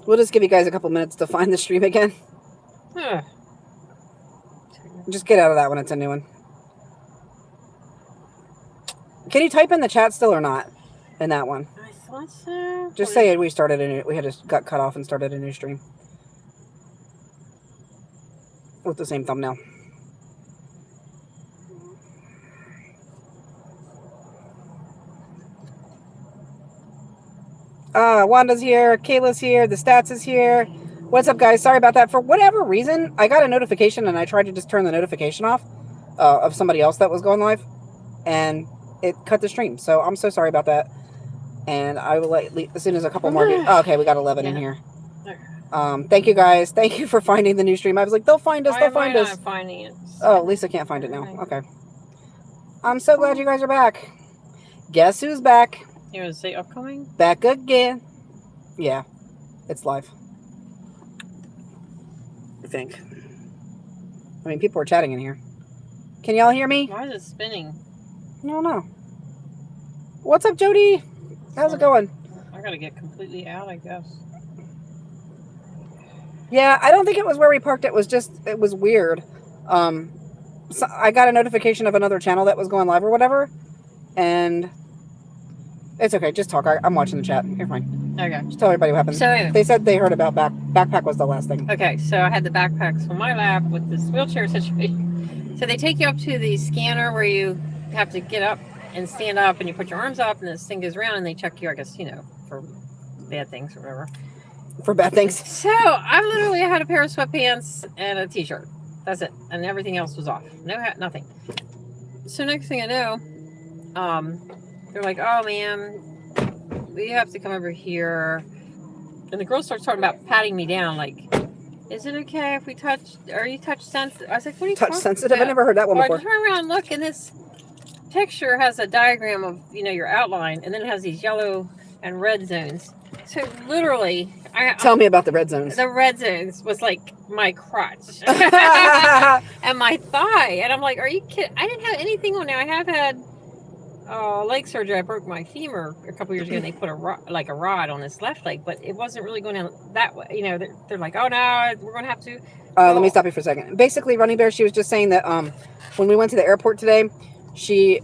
We'll just give you guys a couple minutes to find the stream again. Huh. Just get out of that one. It's a new one. Can you type in the chat still or not? In that one. I thought so. Just say it. We started a new. We had just got cut off and started a new stream with the same thumbnail. Wanda's here. Kayla's here. The stats is here. What's up, guys? Sorry about that. For whatever reason, I got a notification and I tried to just turn the notification off of somebody else that was going live, and it cut the stream. So I'm so sorry about that. And I will let as soon as a couple more. Okay, we got 11 in here. Thank you, guys. Thank you for finding the new stream. I was like, they'll find us. They'll find us. Finding it. Oh, Lisa can't find it now. Okay. I'm so glad you guys are back. Guess who's back? You want to say upcoming? Back again. Yeah, it's live. I think. I mean, people are chatting in here. Can y'all hear me? Why is it spinning? I don't know. What's up, Jody? How's it going? I gotta get completely out, I guess. Yeah, I don't think it was where we parked. It was just, it was weird. So I got a notification of another channel that was going live or whatever, and it's okay. Just talk. I'm watching the chat. You're fine. Okay. Just tell everybody what happened. So anyway. They said they heard about backpack was the last thing. Okay, so I had the backpacks on my lap with this wheelchair situation. So they take you up to the scanner where you have to get up and stand up, and you put your arms up, and this thing goes around, and they check you, I guess, for bad things or whatever. For bad things. So I literally had a pair of sweatpants and a t-shirt. That's it, and everything else was off. No hat, nothing. So next thing I know, they're like, "Oh man, we have to come over here," and the girl starts talking about patting me down, like, "Is it okay if we touch? Are you touch sensitive?" I was like, "What are you touch sensitive?" I never heard that one before. I turn around and look, and this picture has a diagram of your outline, and then it has these yellow and red zones. So literally, tell me about the red zones. The red zones was like my crotch and my thigh, and I'm like, "Are you kidding? I didn't have anything on there. I have had leg surgery. I broke my femur a couple years ago, and they put a rod on this left leg, but it wasn't really going down that way. They're like, "Oh no, we're going to have to." Let me stop you for a second. Basically, Running Bear, she was just saying that when we went to the airport today, she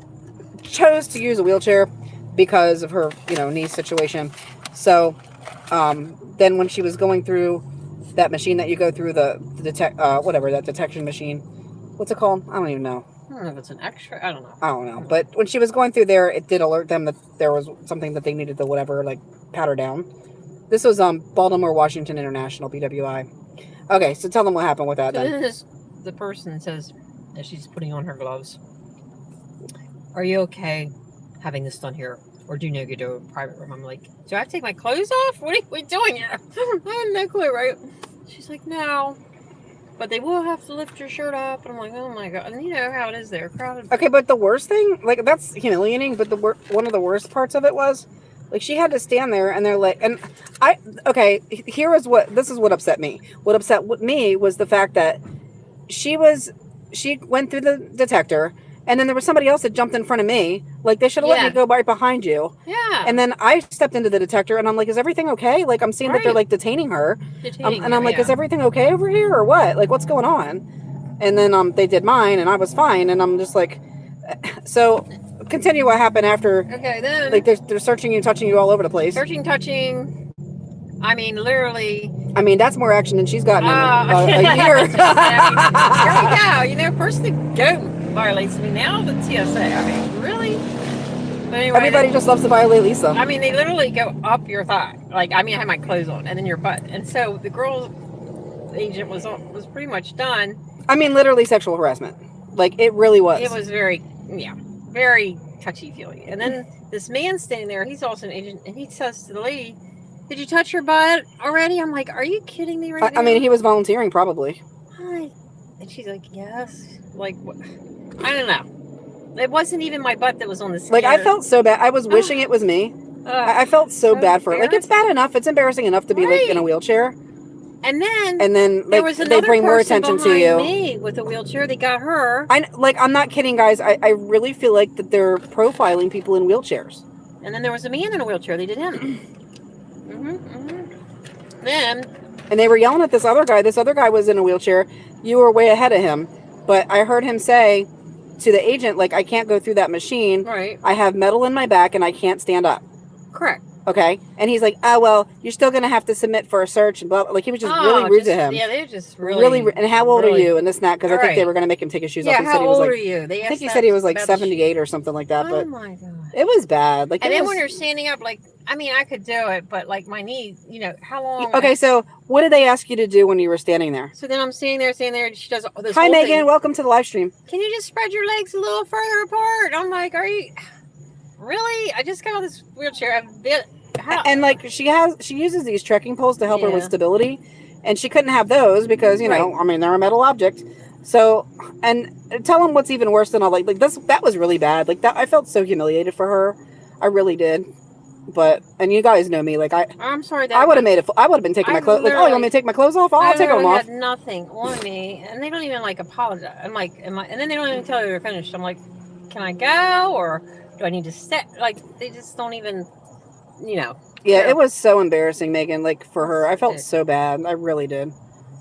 chose to use a wheelchair because of her knee situation. So then when she was going through that machine that you go through, the that detection machine, what's it called? I don't even know. I don't know if it's an X-ray. I don't know. But when she was going through there, it did alert them that there was something that they needed to pat her down. This was Baltimore Washington International, BWI. Okay, so tell them what happened with that. So then the person says, as she's putting on her gloves, "Are you okay having this done here? Or do you go to a private room?" I'm like, "Do I have to take my clothes off? What are we doing here?" I had no clue, right? She's like, "No. But they will have to lift your shirt up." And I'm like, "Oh my God." And you know how it is there, crowded. Okay, but the worst thing, that's humiliating, but one of the worst parts of it was, she had to stand there, and they're like, and this is what upset me. What upset me was the fact that she went through the detector, and then there was somebody else that jumped in front of me. They should have let me go right behind you. Yeah. And then I stepped into the detector, and I'm like, "Is everything okay?" I'm seeing that they're detaining her. And I'm like, "Is everything okay over here or what? What's going on?" And then they did mine, and I was fine. And I'm just like, so continue what happened after. Okay, then. They're searching you, touching you all over the place. Searching, touching. I mean, literally. I mean, that's more action than she's gotten in a year. Here we go. First the goat violates me, now the TSA. I mean, really? But anyway, everybody just loves to violate Lisa. I mean, they literally go up your thigh. I had my clothes on, and then your butt. And so the girl agent was pretty much done. I mean, literally sexual harassment. It really was. It was very touchy-feely. And then this man standing there, he's also an agent, and he says to the lady, "Did you touch your butt already?" I'm like, "Are you kidding me right now?" I mean, he was volunteering, probably. Hi. And she's like, "Yes." What? I don't know. It wasn't even my butt that was on the scanner. I felt so bad. I was wishing it was me. I felt so bad for it. It's bad enough. It's embarrassing enough to be in a wheelchair. And then there was they bring more attention to you. Me with a wheelchair, they got her. I'm not kidding, guys. I really feel like that they're profiling people in wheelchairs. And then there was a man in a wheelchair. They did him. Then, And they were yelling at this other guy. This other guy was in a wheelchair. You were way ahead of him. But I heard him say to the agent, like, I can't go through that machine. right, I have metal in my back and I can't stand up. correct. Okay. And he's like, oh, well, you're still going to have to submit for a search. And blah, blah. Like, he was just really rude to him. Yeah, they're just really. And how old are you? And this and that. Because I think they were going to make him take his shoes off. Yeah, He how said he was old like, are you? They I think he said he was like 78 or something like that. Oh But my God. it was bad. Like, And then when you're standing up, like, I mean, I could do it, but like my knee, how long? Okay, so what did they ask you to do when you were standing there? So then I'm standing there, and she does this Hi, whole Megan. thing. Welcome to the live stream. Can you just spread your legs a little further apart? I'm like, are you really? I just got on this wheelchair. And like she uses these trekking poles to help her with stability, and she couldn't have those because I mean they're a metal object. So, and tell them what's even worse than all like this. That was really bad. Like that, I felt so humiliated for her. I really did. But and you guys know me, like I'm sorry. I would have made it. I would have been taking my clothes. Like, oh, you want me to take my clothes off? I'll take them off. I had nothing on me, and they don't even like apologize. I'm like, and then they don't even tell you they're finished. I'm like, can I go or do I need to stay? Like they just don't even, Yeah, it was so embarrassing, Megan. Like for her, I felt so bad. I really did.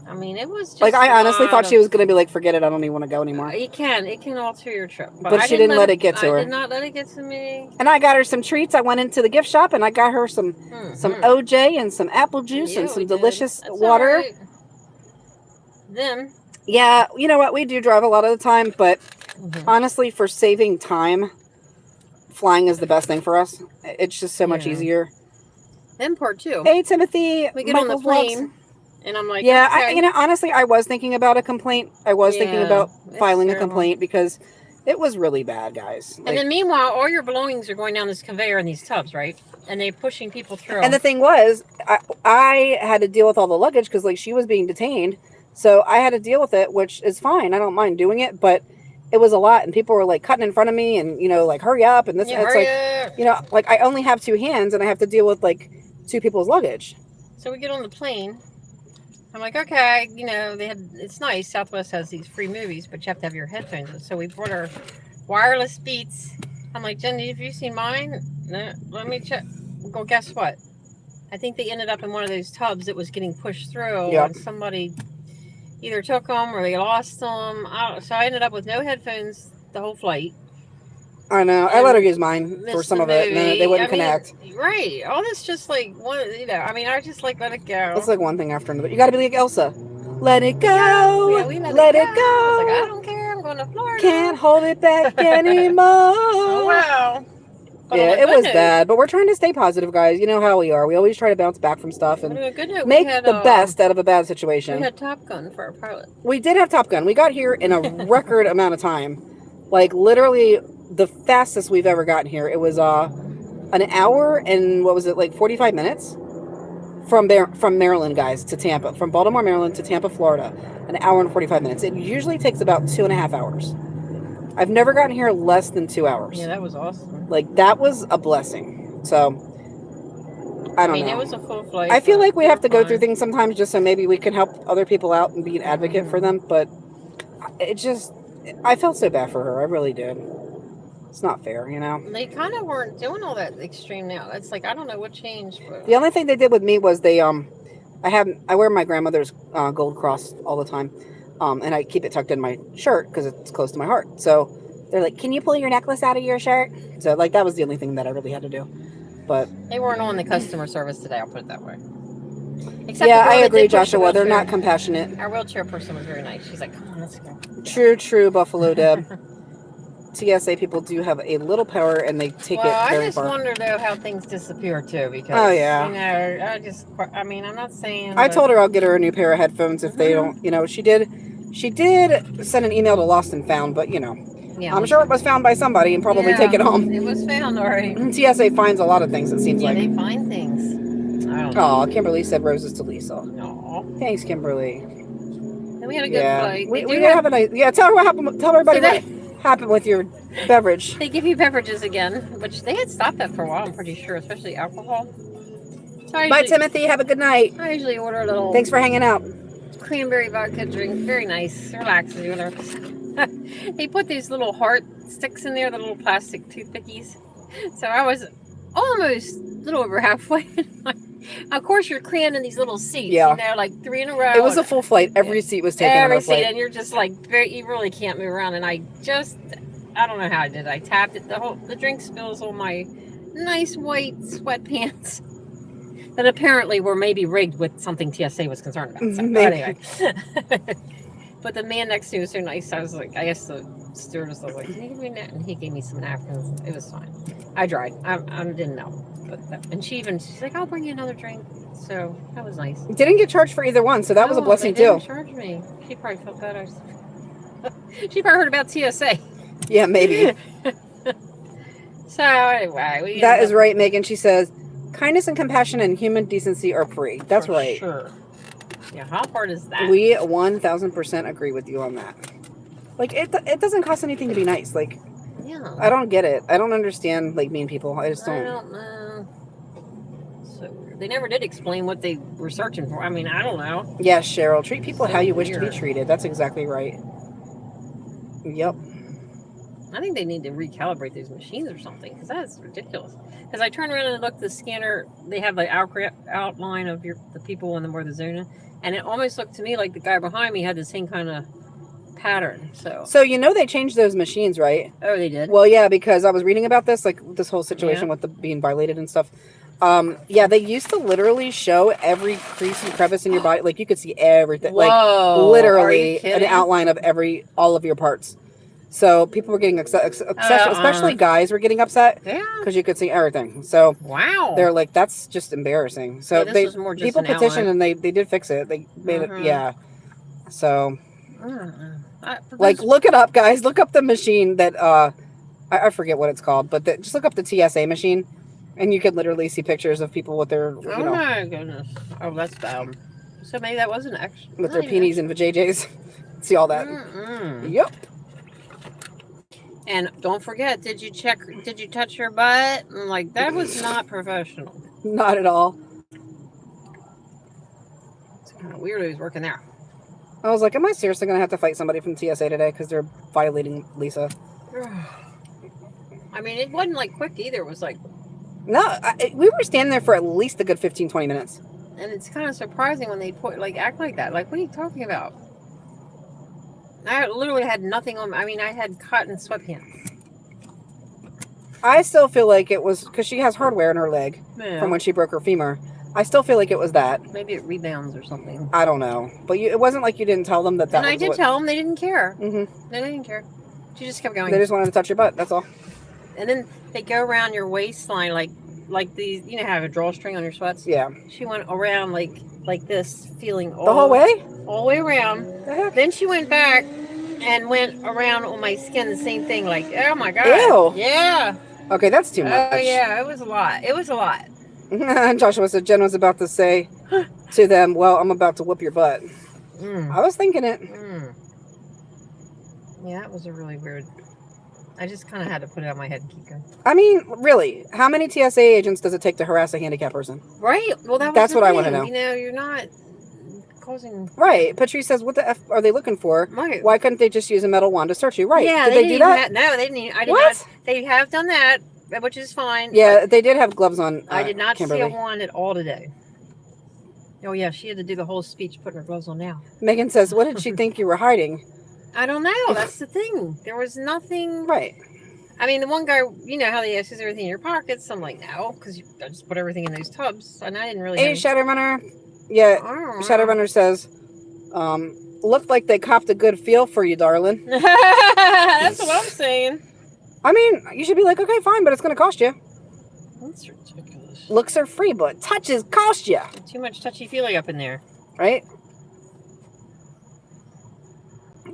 I mean, it was just like I honestly thought she was going to be like, forget it, I don't even want to go anymore. It can alter your trip, but she didn't let it get to her. I did not let it get to me. And I got her some treats. I went into the gift shop and I got her some OJ and some apple juice and some delicious water. Right. Then, yeah, you know what? We do drive a lot of the time, but honestly, for saving time, flying is the best thing for us. It's just so much easier. Then part 2. Hey, Timothy. We get on the plane. And I'm like, yeah, okay. Honestly, I was thinking about a complaint. I was thinking about filing a complaint because it was really bad, guys. Like, and then meanwhile, all your belongings are going down this conveyor in these tubs, right? And they're pushing people through. And the thing was, I had to deal with all the luggage because like she was being detained. So I had to deal with it, which is fine. I don't mind doing it, but it was a lot. And people were like cutting in front of me and, like, hurry up. And this, it's like, like I only have 2 hands and I have to deal with like 2 people's luggage. So we get on the plane. I'm like, okay, it's nice. Southwest has these free movies, but you have to have your headphones in. So we brought our wireless Beats. I'm like, Jen, have you seen mine? No, let me check. Well, guess what? I think they ended up in one of those tubs that was getting pushed through, and somebody either took them or they lost them. So I ended up with no headphones the whole flight. I know. I let her use mine for some of it, and then they wouldn't connect. Right. All this just like one, I mean, I just like let it go. It's like one thing after another. You got to be like Elsa. Let it go. Yeah, we let it go. I was like, I don't care. I'm going to Florida. Can't hold it back anymore. Oh, wow. But yeah, it was bad, but we're trying to stay positive, guys. You know how we are. We always try to bounce back from stuff and make the best out of a bad situation. We had Top Gun for our pilot. We did have Top Gun. We got here in a record amount of time. Like, literally, the fastest we've ever gotten here. It was an hour and, 45 minutes? From Maryland, guys, to Tampa. From Baltimore, Maryland to Tampa, Florida. An hour and 45 minutes. It usually takes about 2.5 hours. I've never gotten here less than 2 hours. Yeah, that was awesome. Like, that was a blessing. So, I don't know. It was a full flight. I feel like we have to go through things sometimes just so maybe we can help other people out and be an advocate for them. But I felt so bad for her. I really did. It's not fair, They kind of weren't doing all that extreme now. It's like, I don't know what changed. But... The only thing they did with me was I wear my grandmother's gold cross all the time. And I keep it tucked in my shirt because it's close to my heart. So they're like, can you pull your necklace out of your shirt? So like, that was the only thing that I really had to do. But they weren't on the customer service today. I'll put it that way. Except I agree, Joshua. They're not compassionate. Our wheelchair person was very nice. She's like, come on, let's go. True, Buffalo Deb. TSA people do have a little power and they take it very far. I just wonder though how things disappear too because I'm not saying I told her I'll get her a new pair of headphones if they don't, she did send an email to Lost and Found, but I'm sure it was found by somebody and probably taken home. It was found, all right. TSA finds a lot of things, it seems like. Yeah, they find things. I don't know. Oh, Kimberly said roses to Lisa. Oh. Thanks, Kimberly. And we had a good flight. We have a nice tell her what happened. Tell everybody what happened with your beverage. They give you beverages again, which they had stopped that for a while, I'm pretty sure, especially alcohol. So bye, Timothy. Have a good night. I usually order a little... Thanks for hanging out. Cranberry vodka drink. Very nice. Relaxes you. They put these little heart sticks in there, the little plastic toothpickies. So I was almost a little over halfway. Of course, you're crammed in these little seats. Yeah. You know, like 3 in a row. It was a full flight. Every seat was taken on Every our seat, flight. and you're just like you really can't move around. And I don't know how I did. I tapped it. The drink spills on my nice white sweatpants that apparently were maybe rigged with something TSA was concerned about. So, anyway. But the man next to me was so nice. I was like, I guess the stewardess was like, "Can you give me that?" And he gave me some napkins. It was fine. I dried. I didn't know. And she's like, "I'll bring you another drink." So that was nice. Didn't get charged for either one, so that was a blessing they didn't too. Charge me. She probably felt bad. She probably heard about TSA. Yeah, maybe. So anyway, that is right, Megan. She says, kindness and compassion and human decency are free. That's right. Sure. Yeah, how hard is that? We 1000% agree with you on that. Like, it doesn't cost anything to be nice. Like, yeah. I don't get it. I don't understand, like, mean people. I just don't. I don't know. So weird. They never did explain what they were searching for. I mean, I don't know. Yeah, Cheryl, treat people So how you wish weird. to be treated. That's exactly right. Yep. I think they need to recalibrate those machines or something, because that's ridiculous. Because I turned around and looked at the scanner, they have the outline of the people and where the zone is, and it almost looked to me like the guy behind me had the same kind of pattern. So you know they changed those machines, right? Oh, they did? Well, yeah, because I was reading about this, like this whole situation with the being violated and stuff. Yeah, they used to literally show every crease and crevice in your body. Like, you could see everything. Whoa, like, literally an outline of all of your parts. So people were getting upset, especially guys were getting upset. Yeah. Because you could see everything. So wow, they're like, that's just embarrassing. So people petitioned and they did fix it. They made it, yeah. So, like, look it up, guys. Look up the machine that I forget what it's called, but just look up the TSA machine, and you could literally see pictures of people with their my goodness. Oh, that's bad. So maybe that wasn't extra. With their peonies and vajayjays. See all that? Yep. And don't forget, did you touch your butt? I'm like, that was not professional. Not at all. It's kind of weird who's working there. I was like, am I seriously going to have to fight somebody from TSA today because they're violating Lisa? I mean, it wasn't like quick either. It was like... No, we were standing there for at least a good 15, 20 minutes. And it's kind of surprising when they act like that. Like, what are you talking about? I literally had nothing on. I mean, I had cotton sweatpants. I still feel like it was because she has hardware in her leg from when she broke her femur. I still feel like it was that. Maybe it rebounds or something. I don't know. But it wasn't like you didn't tell them that. And I did tell them. They didn't care. Mm-hmm. They didn't care. She just kept going. They just wanted to touch your butt. That's all. And then they go around your waistline like these. You know, have a drawstring on your sweats. Yeah. She went around like this, feeling the whole way. All the way around. Then she went back and went around on my skin, the same thing. Like, oh my god. Ew. Yeah. Okay, that's too much. Oh yeah, it was a lot. It was a lot. And Joshua said Jen was about to say to them, well, I'm about to whoop your butt. I was thinking it. Yeah, it was a really weird. I just kind of had to put it on my head and keep going. I mean, really, how many TSA agents does it take to harass a handicapped person? Right. Well, that's what I want to know. You know, you're not causing. Right. Patrice says, what the F are they looking for? Right. Why couldn't they just use a metal wand to search you? Right. Yeah, did they do that? No, they didn't. I did what? Not. They have done that, which is fine. Yeah, they did have gloves on. I did not Kimberly. see a wand at all today. Oh, yeah, she had to do the whole speech putting her gloves on now. Megan says, what did she think you were hiding? I don't know. That's the thing. There was nothing. Right. I mean, the one guy, you know how they ask, is everything in your pockets? I'm like, no, because I just put everything in those tubs, and I didn't really. Hey, Shadowrunner. Yeah, Shadowrunner says, looked like they copped a good feel for you, darling. That's what I'm saying. I mean, you should be like, okay, fine, but it's going to cost you. That's ridiculous. Looks are free, but touches cost you. Too much touchy-feely up in there. Right?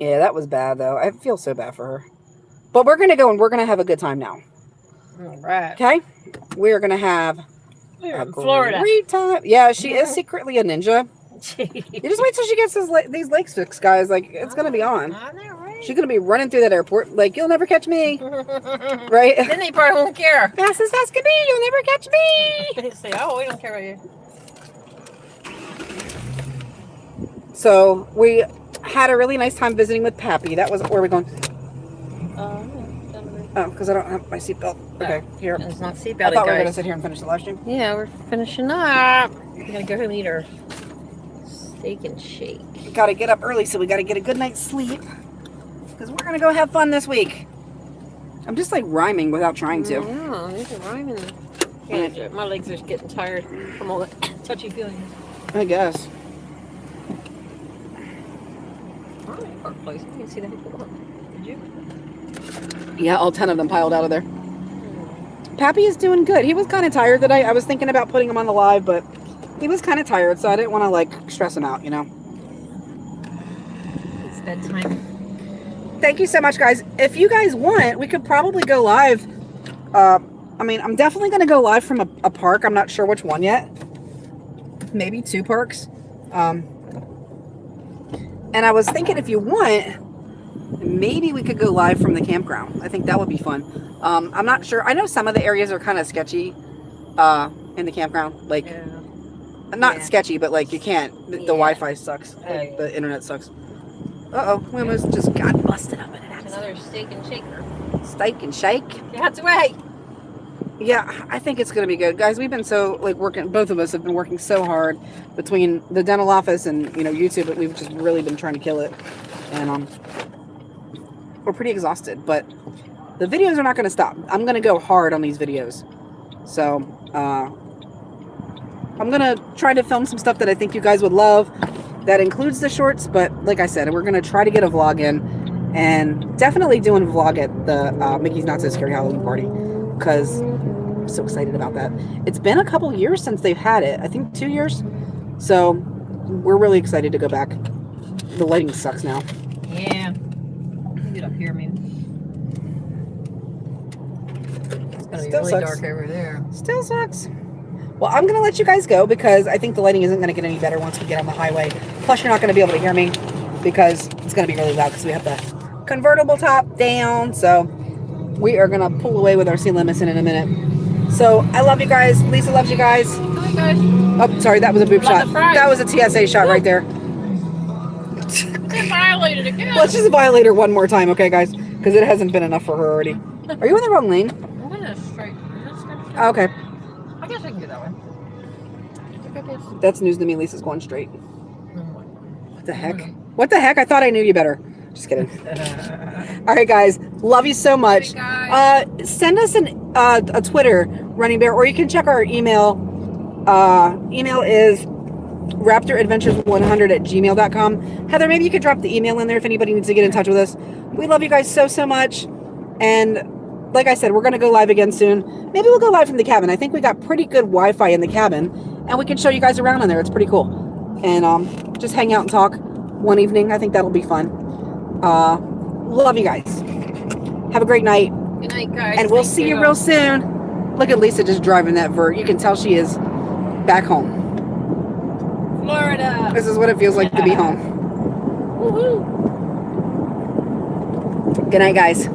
Yeah, that was bad, though. I feel so bad for her. But we're going to go and we're going to have a good time now. All right. Okay? We're going to have a great time. Yeah, she is secretly a ninja. You just wait till she gets these legs fixed, guys. Like, it's going to be on. I know, right? She's going to be running through that airport like, you'll never catch me. Right? Then they probably won't care. Fast as fast can be. You'll never catch me. They say, oh, we don't care about you. So, we had a really nice time visiting with Pappy. That was, where are we going? Oh, because I don't have my seatbelt. Okay, here. It's not I seatbelted, thought we were going to guys. sit here and finish the live stream. Yeah, we're finishing up. We're gonna go home and eat our steak and shake. Got to get up early, so we got to get a good night's sleep. Because we're going to go have fun this week. I'm just like rhyming without trying to. No, these are rhyming. Yeah, my legs are getting tired from all the touchy feelings. I guess. Oh, park place. You can see that before. Did you? Yeah, all 10 of them piled out of there. Pappy is doing good. He was kind of tired today. I was thinking about putting him on the live, but he was kind of tired, so I didn't want to like stress him out, you know. It's bedtime. Thank you so much, guys. If you guys want, we could probably go live. I mean, I'm definitely going to go live from a park. I'm not sure which one yet. Maybe 2 parks. And I was thinking if you want, maybe we could go live from the campground. I think that would be fun. I'm not sure. I know some of the areas are kind of sketchy in the campground. Like, not sketchy, but like you can't. The Wi-Fi sucks. Like, the internet sucks. Uh-oh, we almost just got busted up in an accident. Another steak and shaker. Steak and shake. Yeah, it's away. Yeah, I think it's going to be good. Guys, we've been so, like, working, both of us have been working so hard between the dental office and, you know, YouTube, but we've just really been trying to kill it. And we're pretty exhausted, but the videos are not going to stop. I'm going to go hard on these videos. So, I'm going to try to film some stuff that I think you guys would love. That includes the shorts, but like I said, we're going to try to get a vlog in. And definitely doing a vlog at the Mickey's Not So Scary Halloween party. Because I'm so excited about that. It's been a couple years since they've had it. I think 2 years. So we're really excited to go back. The lighting sucks now. Yeah. Get up here, man. It's gonna be really dark over there. Still sucks. Well, I'm going to let you guys go because I think the lighting isn't going to get any better once we get on the highway. Plus, you're not going to be able to hear me because it's going to be really loud because we have the convertible top down. So we are going to pull away with our sea limison in a minute. So I love you guys. Lisa loves you guys. Hi, guys. Oh, sorry. That was a boob shot. That was a TSA shot right there. I violated again. Let's just violate her one more time, okay, guys? Because it hasn't been enough for her already. Are you in the wrong lane? I'm going straight. Oh, okay. I guess I can go that way. That's news to me. Lisa's going straight. What the heck? What the heck? I thought I knew you better. Just kidding. All right, guys. Love you so much. Send us a Twitter, Running Bear, or you can check our email. Email is raptoradventures100@gmail.com. Heather, maybe you could drop the email in there if anybody needs to get in touch with us. We love you guys so, so much. And like I said, we're going to go live again soon. Maybe we'll go live from the cabin. I think we got pretty good Wi-Fi in the cabin, and we can show you guys around in there. It's pretty cool. And just hang out and talk one evening. I think that'll be fun. Love you guys. Have a great night. Good night, guys. And we'll see you real soon. Look at Lisa just driving that vert. You can tell she is back home. Florida. This is what it feels like to be home. Woohoo. Good night, guys.